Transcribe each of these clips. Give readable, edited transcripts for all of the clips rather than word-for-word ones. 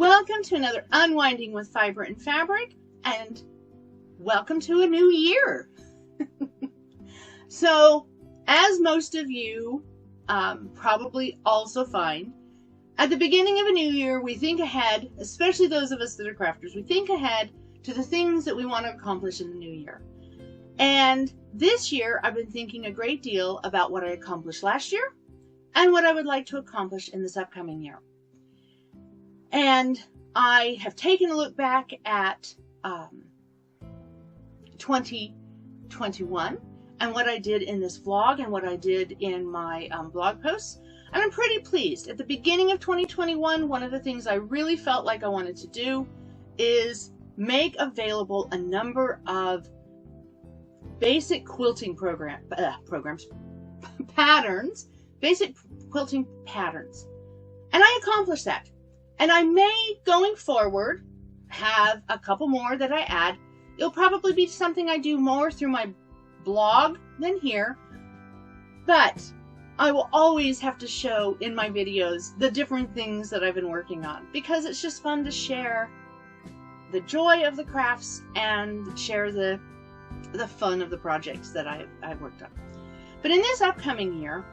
Welcome to another Unwinding with Fiber and Fabric, and welcome to a new year. So, as most of you probably also find, at the beginning of a new year, we think ahead, especially those of us that are crafters, we think ahead to the things that we want to accomplish in the new year. And this year, I've been thinking a great deal about what I accomplished last year and what I would like to accomplish in this upcoming year. And I have taken a look back at 2021 and what I did in this vlog and what I did in my blog posts. And I'm pretty pleased. At the beginning of 2021, one of the things I really felt like I wanted to do is make available a number of basic quilting patterns, basic quilting patterns. And I accomplished that. And I may, going forward, have a couple more that I add. It'll probably be something I do more through my blog than here. But I will always have to show in my videos the different things that I've been working on, because it's just fun to share the joy of the crafts and share the fun of the projects that I've worked on. But in this upcoming year,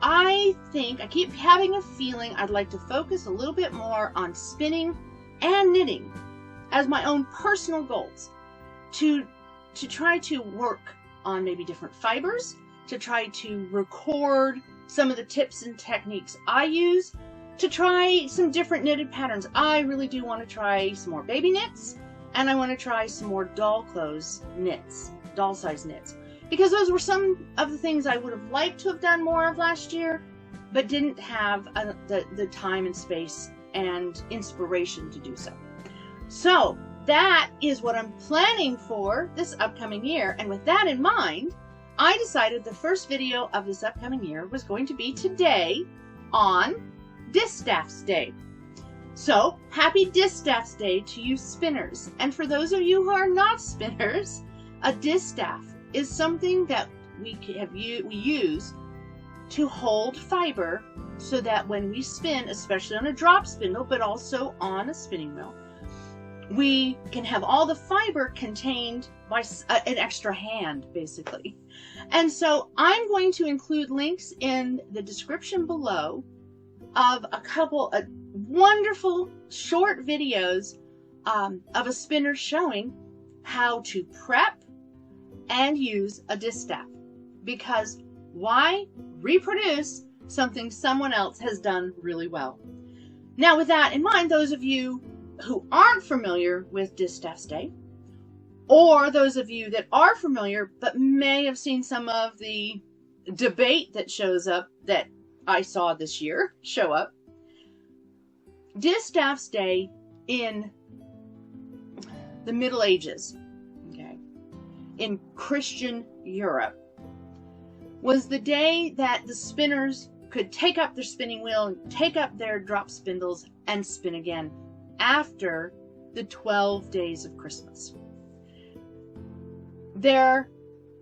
I keep having a feeling I'd like to focus a little bit more on spinning and knitting as my own personal goals, to try to work on maybe different fibers, to try to record some of the tips and techniques I use, to try some different knitted patterns. I really do want to try some more baby knits, and I want to try some more doll clothes knits, doll size knits. Because those were some of the things I would have liked to have done more of last year, but didn't have the time and space and inspiration to do so. So that is what I'm planning for this upcoming year. And with that in mind, I decided the first video of this upcoming year was going to be today on Distaff Day. So happy Distaff Day to you spinners. And for those of you who are not spinners, a distaff is something that we use to hold fiber so that when we spin, especially on a drop spindle, but also on a spinning wheel, we can have all the fiber contained by an extra hand, basically. And so I'm going to include links in the description below of a couple of wonderful short videos of a spinner showing how to prep and use a distaff. Because why reproduce something someone else has done really well? Now, with that in mind, those of you who aren't familiar with Distaff Day, or those of you that are familiar but may have seen some of the debate that shows up that I saw this year show up, Distaff Day in the Middle Ages, in Christian Europe, was the day that the spinners could take up their spinning wheel and take up their drop spindles and spin again after the 12 days of Christmas. There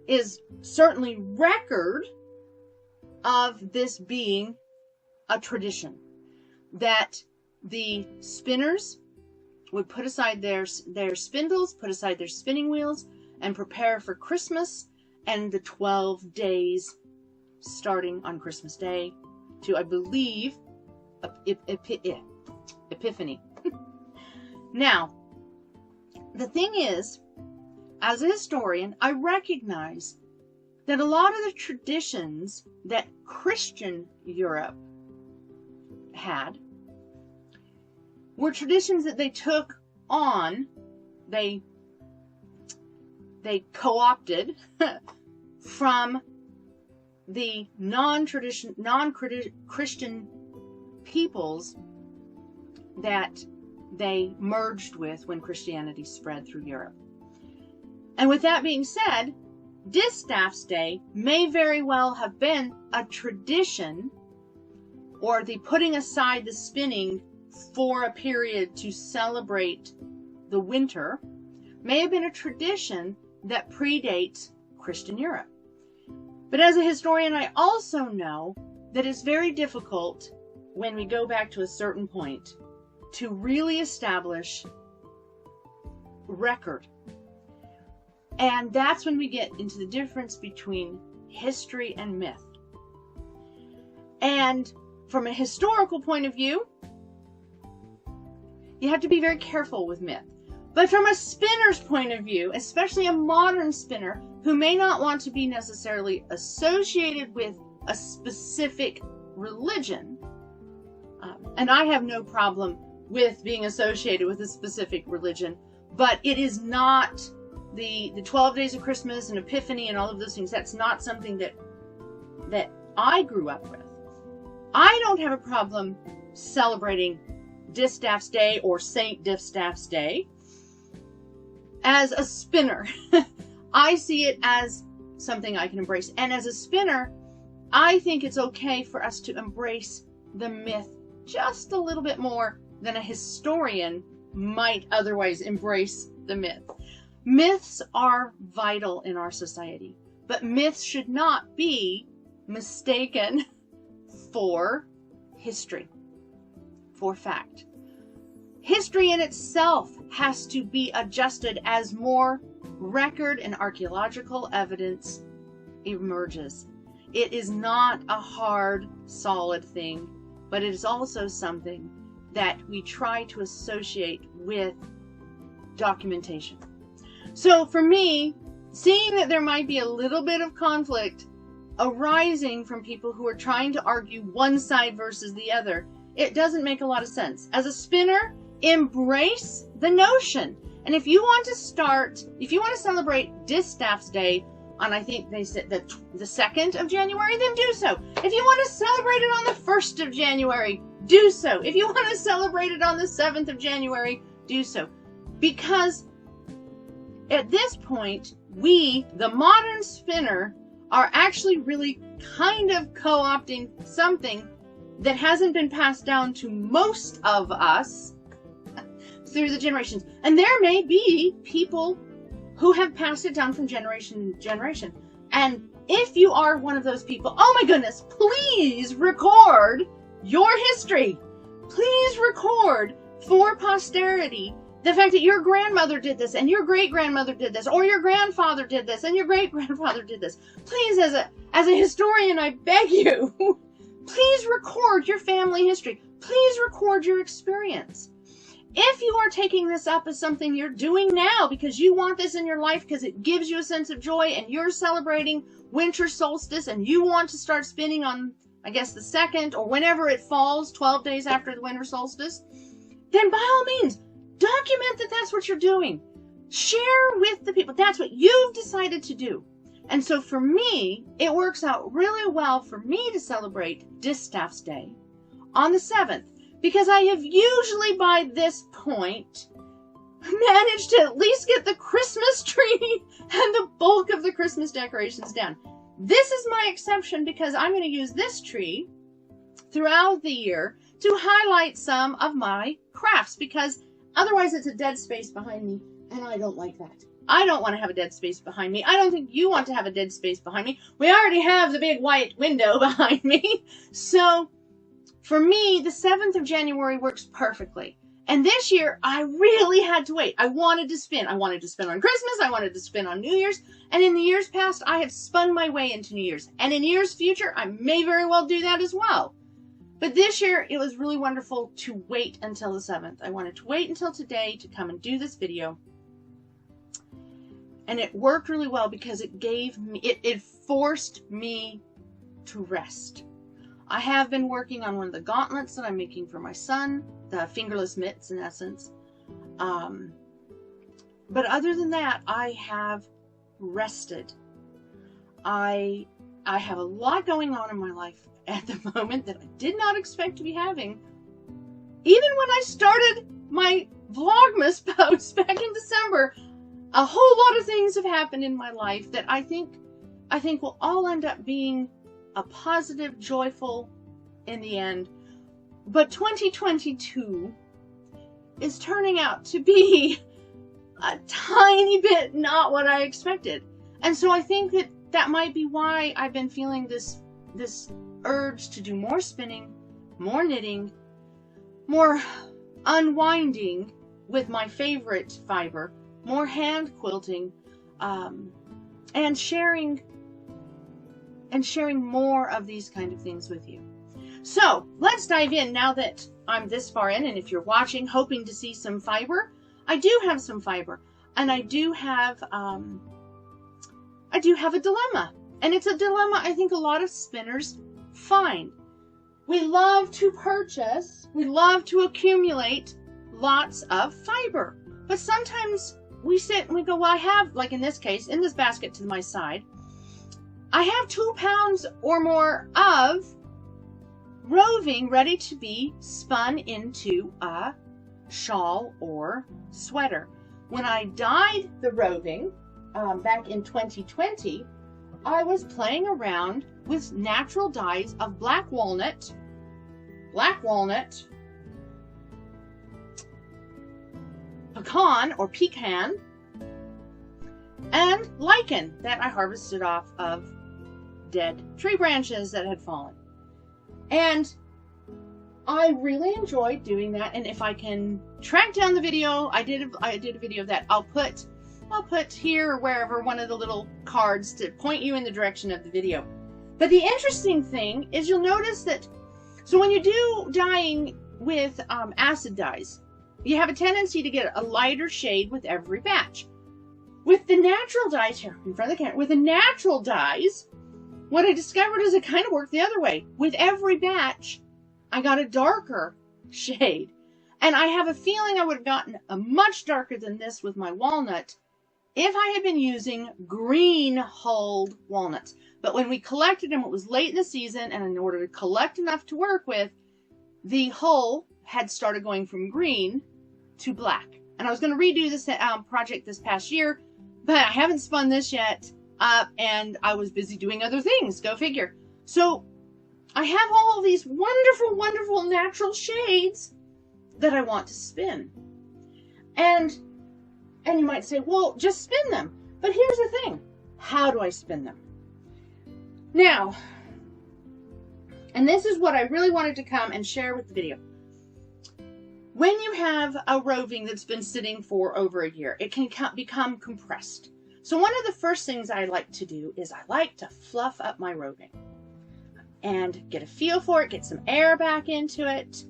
is certainly record of this being a tradition, that the spinners would put aside their spindles, put aside their spinning wheels, and prepare for Christmas and the 12 days starting on Christmas Day to, I believe, Epiphany. Now, the thing is, as a historian, I recognize that a lot of the traditions that Christian Europe had were traditions that they took on, they co-opted from the non-Christian peoples that they merged with when Christianity spread through Europe. And with that being said, Distaff Day may very well have been a tradition, or the putting aside the spinning for a period to celebrate the winter, may have been a tradition that predates Christian Europe. But as a historian, I also know that it's very difficult when we go back to a certain point to really establish record. And that's when we get into the difference between history and myth. And from a historical point of view, you have to be very careful with myth. But from a spinner's point of view, especially a modern spinner who may not want to be necessarily associated with a specific religion, and I have no problem with being associated with a specific religion, but it is not the 12 days of Christmas and Epiphany and all of those things. That's not something that I grew up with. I don't have a problem celebrating Distaff's Day or Saint Distaff's Day. As a spinner, I see it as something I can embrace. And as a spinner, I think it's okay for us to embrace the myth just a little bit more than a historian might otherwise embrace the myth. Myths are vital in our society, but myths should not be mistaken for history, for fact. History in itself has to be adjusted as more record and archaeological evidence emerges. It is not a hard, solid thing, but it is also something that we try to associate with documentation. So for me, seeing that there might be a little bit of conflict arising from people who are trying to argue one side versus the other, it doesn't make a lot of sense. As a spinner, embrace the notion. And if you want to celebrate Distaff's Day on, I think they said the 2nd of January, then do so. If you want to celebrate it on the 1st of January, do so. If you want to celebrate it on the 7th of January, do so. Because at this point, we, the modern spinner, are actually really kind of co-opting something that hasn't been passed down to most of us through the generations. And there may be people who have passed it down from generation to generation. And if you are one of those people, oh my goodness, please record your history. Please record for posterity the fact that your grandmother did this, and your great-grandmother did this, or your grandfather did this, and your great-grandfather did this. Please, as a historian, I beg you, please record your family history. Please record your experience. If you are taking this up as something you're doing now because you want this in your life because it gives you a sense of joy and you're celebrating winter solstice and you want to start spinning on, I guess, the 2nd or whenever it falls, 12 days after the winter solstice, then by all means, document that that's what you're doing. Share with the people. That's what you've decided to do. And so for me, it works out really well for me to celebrate Distaff's Day on the 7th. Because I have usually by this point managed to at least get the Christmas tree and the bulk of the Christmas decorations down. This is my exception because I'm going to use this tree throughout the year to highlight some of my crafts, because otherwise it's a dead space behind me, and I don't like that. I don't want to have a dead space behind me. I don't think you want to have a dead space behind me. We already have the big white window behind me. So for me, the 7th of January works perfectly. And this year, I really had to wait. I wanted to spin. I wanted to spin on Christmas. I wanted to spin on New Year's. And in the years past, I have spun my way into New Year's. And in years future, I may very well do that as well. But this year, it was really wonderful to wait until the 7th. I wanted to wait until today to come and do this video. And it worked really well because it gave me, it forced me to rest. I have been working on one of the gauntlets that I'm making for my son, the fingerless mitts in essence. But other than that, I have rested. I have a lot going on in my life at the moment that I did not expect to be having. Even when I started my Vlogmas post back in December, a whole lot of things have happened in my life that I think will all end up being a positive, joyful in the end. But 2022 is turning out to be a tiny bit not what I expected. And so I think that might be why I've been feeling this urge to do more spinning, more knitting, more unwinding with my favorite fiber, more hand quilting, and sharing more of these kind of things with you. So let's dive in now that I'm this far in, and if you're watching hoping to see some fiber, I do have some fiber, and I do have a dilemma, and it's a dilemma I think a lot of spinners find. We love to purchase, we love to accumulate lots of fiber, but sometimes we sit and we go, well, I have, like in this case, in this basket to my side, I have 2 pounds or more of roving ready to be spun into a shawl or sweater. When I dyed the roving back in 2020, I was playing around with natural dyes of black walnut, pecan or pecan, and lichen that I harvested off of dead tree branches that had fallen. And I really enjoyed doing that, and if I can track down the video, I did a video of that. I'll put here or wherever one of the little cards to point you in the direction of the video. But the interesting thing is you'll notice that, so when you do dyeing with acid dyes, you have a tendency to get a lighter shade with every batch. With the natural dyes, here in front of the camera, with the natural dyes, what I discovered is it kind of worked the other way. With every batch, I got a darker shade. And I have a feeling I would have gotten a much darker than this with my walnut if I had been using green hulled walnuts. But when we collected them, it was late in the season, and in order to collect enough to work with, the hull had started going from green to black. And I was going to redo this project this past year, but I haven't spun this yet. And I was busy doing other things. Go figure. So I have all these wonderful, wonderful natural shades that I want to spin. And you might say, well, just spin them. But here's the thing. How do I spin them? Now, and this is what I really wanted to come and share with the video. When you have a roving that's been sitting for over a year, it can become compressed. So one of the first things I like to do is I like to fluff up my roving and get a feel for it, get some air back into it.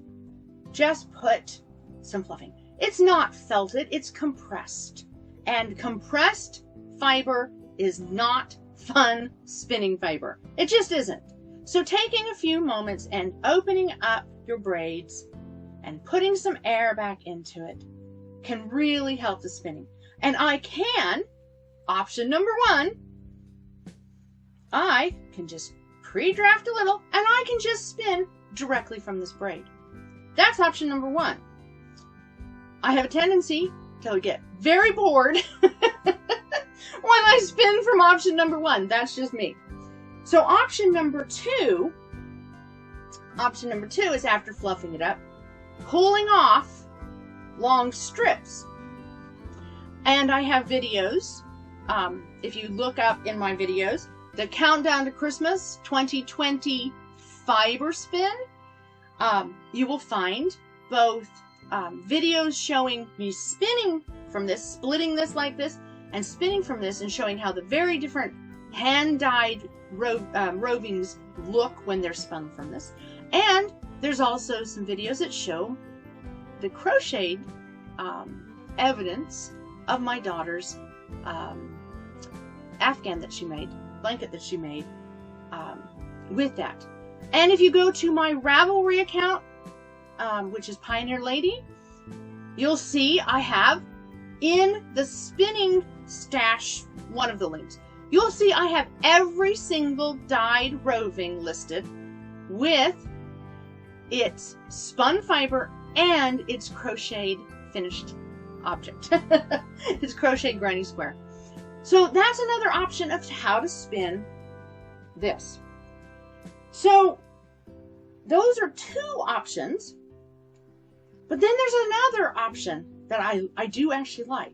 Just put some fluffing. It's not felted, it's compressed. And compressed fiber is not fun spinning fiber. It just isn't. So taking a few moments and opening up your braids and putting some air back into it can really help the spinning. And I can, option number 1, I can just pre-draft a little and I can just spin directly from this braid. That's option number 1. I have a tendency to get very bored when I spin from option number 1. That's just me. So option number 2 is after fluffing it up, pulling off long strips. And I have videos. If you look up in my videos, the Countdown to Christmas 2020 Fiber Spin, you will find both videos showing me spinning from this, splitting this like this, and spinning from this, and showing how the very different hand-dyed rovings look when they're spun from this. And there's also some videos that show the crocheted evidence of my daughter's Afghan that she made, blanket that she made with that. And if you go to my Ravelry account, which is Pioneer Lady, you'll see I have in the spinning stash, one of the links, you'll see I have every single dyed roving listed with its spun fiber and its crocheted finished object. It's crocheted granny square. So that's another option of how to spin this. So those are 2 options. But then there's another option that I do actually like.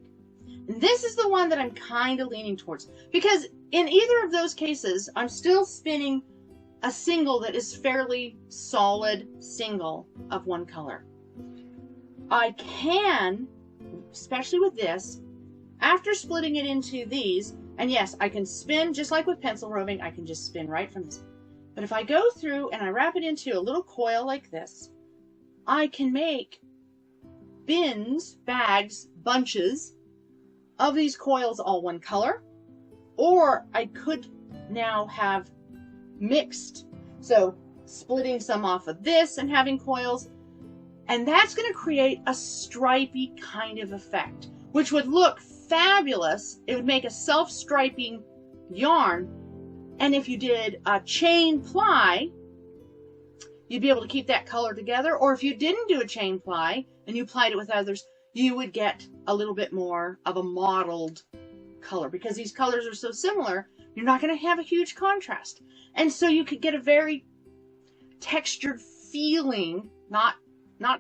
And this is the one that I'm kind of leaning towards. Because in either of those cases, I'm still spinning a single that is fairly solid single of one color. I can, especially with this, after splitting it into these, and yes, I can spin just like with pencil roving, I can just spin right from this. But if I go through and I wrap it into a little coil like this, I can make bins, bags, bunches of these coils all one color. Or I could now have mixed. So splitting some off of this and having coils. And that's going to create a stripy kind of effect, which would look fabulous. It would make a self-striping yarn. And if you did a chain ply, you'd be able to keep that color together. Or if you didn't do a chain ply and you plied it with others, you would get a little bit more of a mottled color. Because these colors are so similar, you're not going to have a huge contrast. And so you could get a very textured feeling, not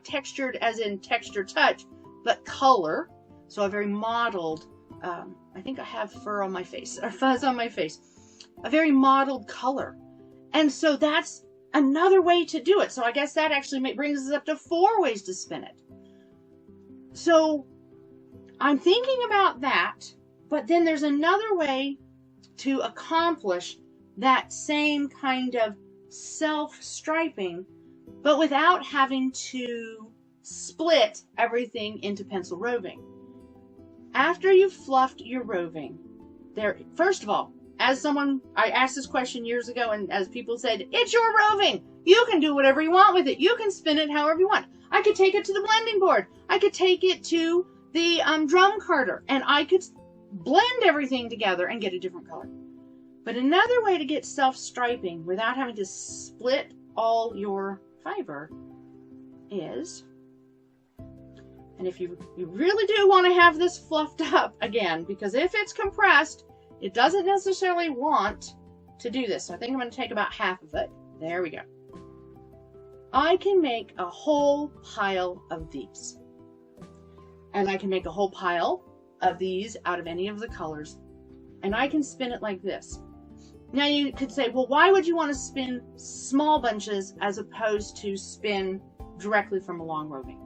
textured as in texture touch, but color. So a very mottled, I think I have fur on my face, or fuzz on my face. A very mottled color. And so that's another way to do it. So I guess that actually brings us up to 4 ways to spin it. So I'm thinking about that, but then there's another way to accomplish that same kind of self-striping, but without having to split everything into pencil roving. After you've fluffed your roving, first of all, as someone, I asked this question years ago, and as people said, it's your roving. You can do whatever you want with it. You can spin it however you want. I could take it to the blending board. I could take it to the drum carder, and I could blend everything together and get a different color. But another way to get self-striping without having to split all your fiber is, and if you really do want to have this fluffed up again, because if it's compressed, it doesn't necessarily want to do this. So I think I'm going to take about half of it. There we go. I can make a whole pile of these. And I can make a whole pile of these out of any of the colors. And I can spin it like this. Now you could say, well, why would you want to spin small bunches as opposed to spin directly from a long roving?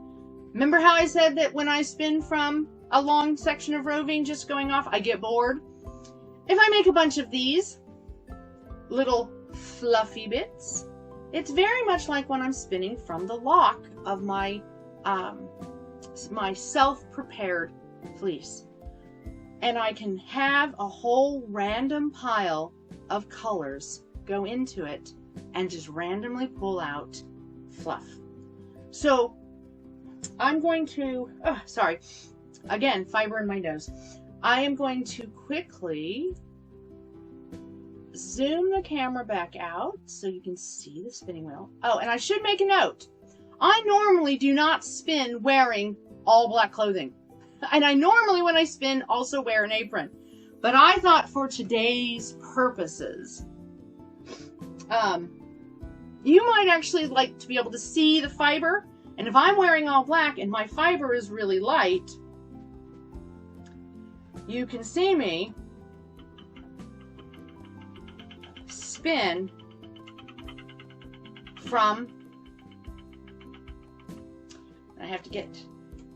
Remember how I said that when I spin from a long section of roving just going off, I get bored? If I make a bunch of these little fluffy bits, it's very much like when I'm spinning from the lock of my my self-prepared fleece. And I can have a whole random pile of colors go into it and just randomly pull out fluff. So I'm going to, sorry, again, fiber in my nose. I am going to quickly zoom the camera back out so you can see the spinning wheel. Oh, and I should make a note. I normally do not spin wearing all black clothing. And I normally, when I spin, also wear an apron. But I thought for today's purposes, you might actually like to be able to see the fiber. And if I'm wearing all black and my fiber is really light, you can see me spin from, I have to get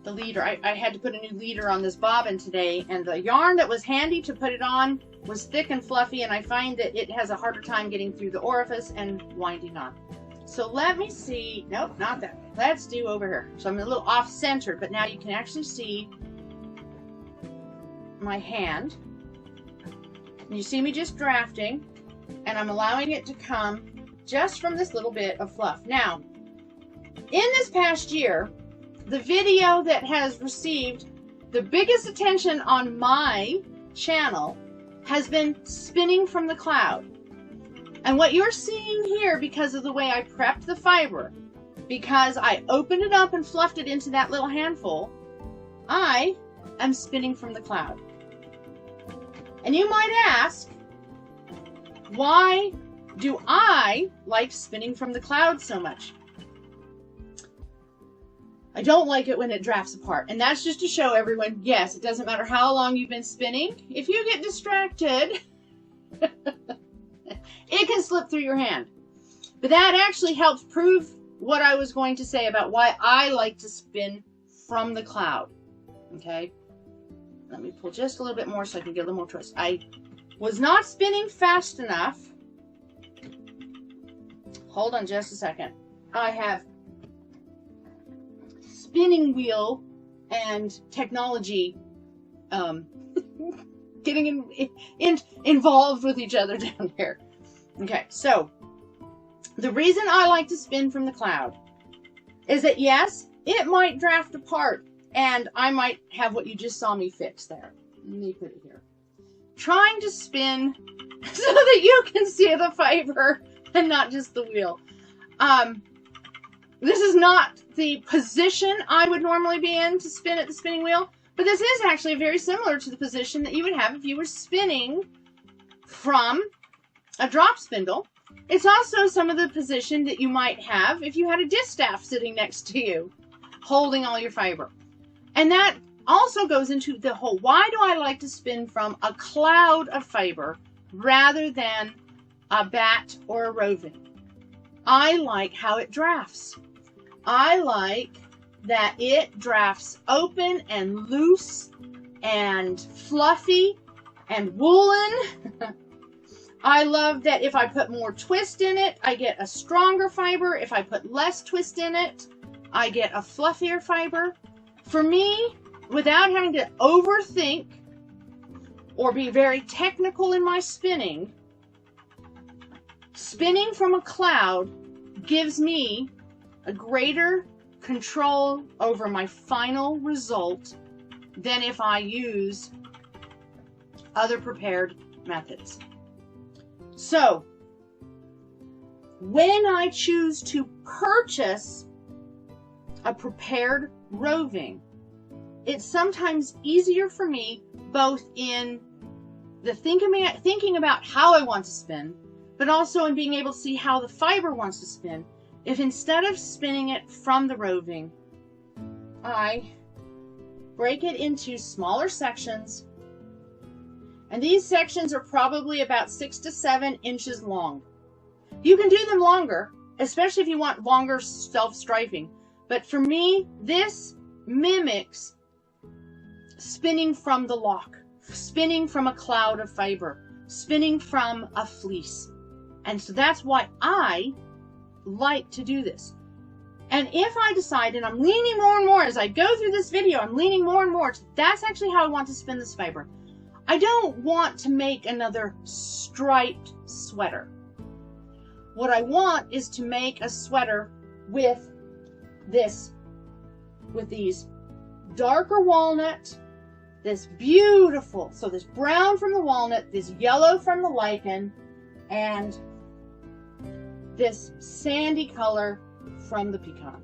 the leader. I had to put a new leader on this bobbin today, and the yarn that was handy to put it on was thick and fluffy, and I find that it has a harder time getting through the orifice and winding on. So let me see, nope, not that way. Let's do over here. So I'm a little off-center, but now you can actually see my hand. And you see me just drafting, and I'm allowing it to come just from this little bit of fluff. Now, in this past year, the video that has received the biggest attention on my channel has been spinning from the cloud. And what you're seeing here, because of the way I prepped the fiber, because I opened it up and fluffed it into that little handful, I am spinning from the cloud. And you might ask, why do I like spinning from the cloud so much? I don't like it when it drafts apart. And that's just to show everyone, yes, it doesn't matter how long you've been spinning. If you get distracted, it can slip through your hand. But that actually helps prove what I was going to say about why I like to spin from the cloud. Okay, let me pull just a little bit more so I can get a little more twist. I was not spinning fast enough. Hold on just a second. I have spinning wheel and technology getting involved with each other down here. Okay, so the reason I like to spin from the cloud is that, yes, it might draft apart, and I might have what you just saw me fix there. Let me put it here. Trying to spin so that you can see the fiber and not just the wheel. This is not the position I would normally be in to spin at the spinning wheel, but this is actually very similar to the position that you would have if you were spinning from a drop spindle. It's also some of the position that you might have if you had a distaff sitting next to you, holding all your fiber. And that also goes into the whole, why do I like to spin from a cloud of fiber rather than a bat or a roving? I like how it drafts. I like that it drafts open and loose and fluffy and woolen. I love that if I put more twist in it, I get a stronger fiber. If I put less twist in it, I get a fluffier fiber. For me, without having to overthink or be very technical in my spinning, spinning from a cloud gives me a greater control over my final result than if I use other prepared methods. So, when I choose to purchase a prepared roving, it's sometimes easier for me both in the thinking about how I want to spin, but also in being able to see how the fiber wants to spin. If instead of spinning it from the roving, I break it into smaller sections, and these sections are probably about 6 to 7 inches long. You can do them longer, especially if you want longer self-striping. But for me, this mimics spinning from the lock, spinning from a cloud of fiber, spinning from a fleece. And so that's why I like to do this. And if I decide, and I'm leaning more and more as I go through this video, I'm leaning more and more, that's actually how I want to spin this fiber. I don't want to make another striped sweater. What I want is to make a sweater with these darker walnut, this beautiful, so this brown from the walnut, this yellow from the lichen, and this sandy color from the pecan.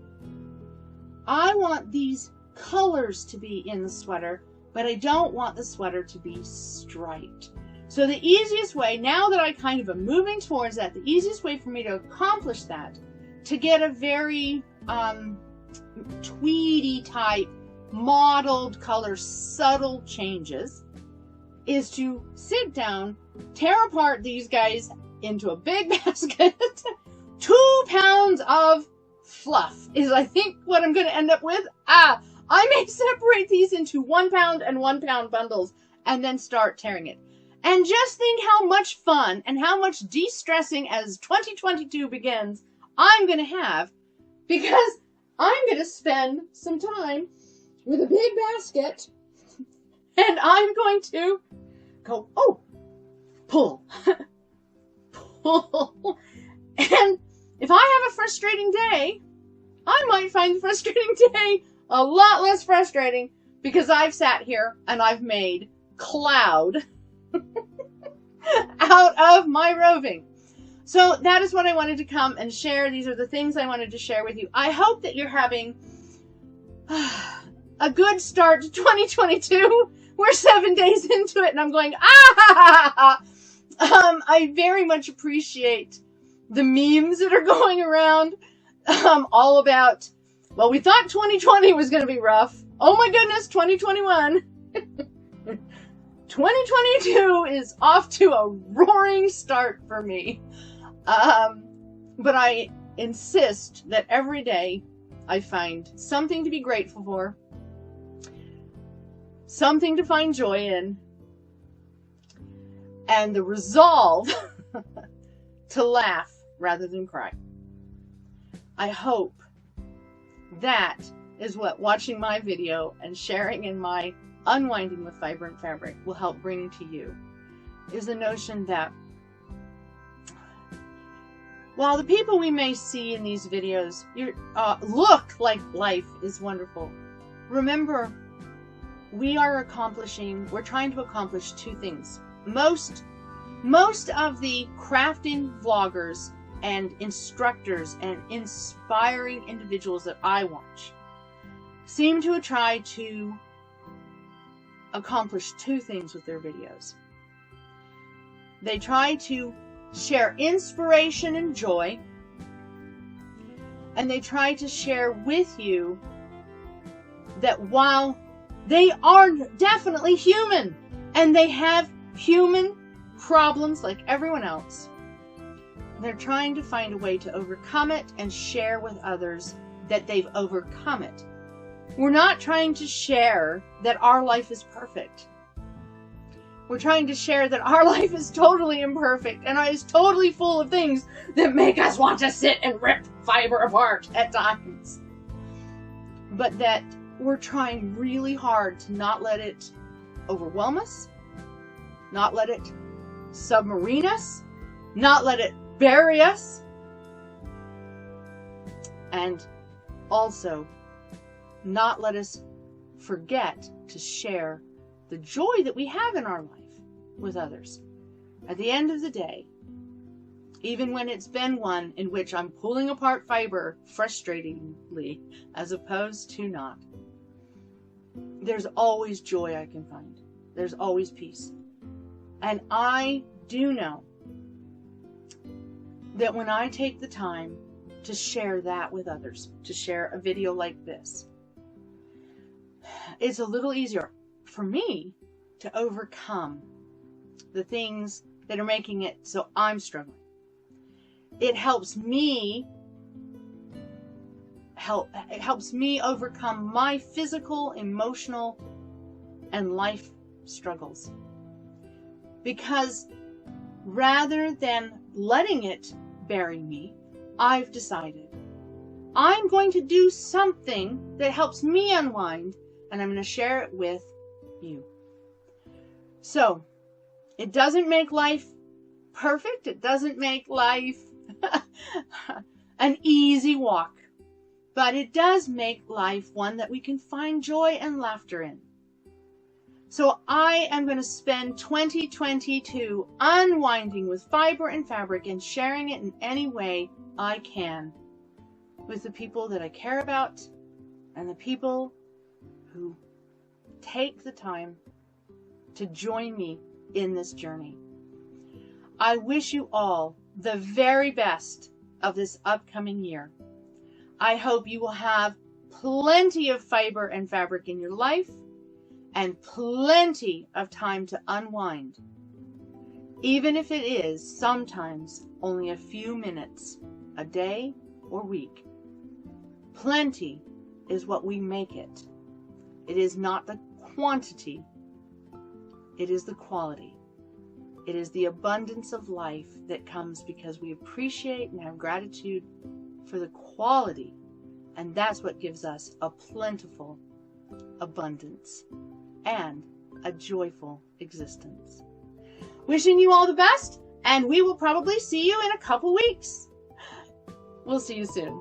I want these colors to be in the sweater, but I don't want the sweater to be striped. So the easiest way, now that I kind of am moving towards that, the easiest way for me to accomplish that, to get a very tweedy type, mottled color, subtle changes, is to sit down, tear apart these guys into a big basket. 2 pounds of fluff is, I think, what I'm going to end up with. I may separate these into 1 pound and 1 pound bundles and then start tearing it. And just think how much fun and how much de-stressing as 2022 begins I'm going to have, because I'm going to spend some time with a big basket and I'm going to go, pull, pull. And if I have a frustrating day, I might find the frustrating day a lot less frustrating because I've sat here and I've made cloud out of my roving. So that is what I wanted to come and share. These are the things I wanted to share with you. I hope that you're having a good start to 2022. We're 7 days into it and I'm going, I very much appreciate the memes that are going around, all about, well, we thought 2020 was going to be rough. Oh my goodness, 2021. 2022 is off to a roaring start for me. But I insist that every day I find something to be grateful for, something to find joy in, and the resolve to laugh rather than cry. I hope that is what watching my video and sharing in my Unwinding with Vibrant Fabric will help bring to you, is the notion that while the people we may see in these videos look like life is wonderful, remember, we're trying to accomplish two things. Most of the crafting vloggers and instructors and inspiring individuals that I watch seem to try to accomplish two things with their videos. They try to share inspiration and joy, and they try to share with you that while they are definitely human and they have human problems like everyone else, they're trying to find a way to overcome it and share with others that they've overcome it. We're not trying to share that our life is perfect. We're trying to share that our life is totally imperfect and is totally full of things that make us want to sit and rip fiber apart at times. But that we're trying really hard to not let it overwhelm us, not let it submarine us, not let it bury us, and also not let us forget to share the joy that we have in our life with others. At the end of the day, even when it's been one in which I'm pulling apart fiber frustratingly as opposed to not, there's always joy I can find. There's always peace. And I do know that when I take the time to share that with others, to share a video like this, it's a little easier for me to overcome the things that are making it so I'm struggling. It helps me overcome my physical, emotional, and life struggles. Because rather than letting it bury me, I've decided I'm going to do something that helps me unwind, and I'm going to share it with you. So, it doesn't make life perfect. It doesn't make life an easy walk. But it does make life one that we can find joy and laughter in. So I am going to spend 2022 unwinding with fiber and fabric and sharing it in any way I can with the people that I care about and the people who take the time to join me in this journey. I wish you all the very best of this upcoming year. I hope you will have plenty of fiber and fabric in your life and plenty of time to unwind, even if it is sometimes only a few minutes a day or week. Plenty is what we make it. It is not the quantity, it is the quality. It is the abundance of life that comes because we appreciate and have gratitude for the quality, and that's what gives us a plentiful abundance and a joyful existence. Wishing you all the best, and we will probably see you in a couple weeks. We'll see you soon.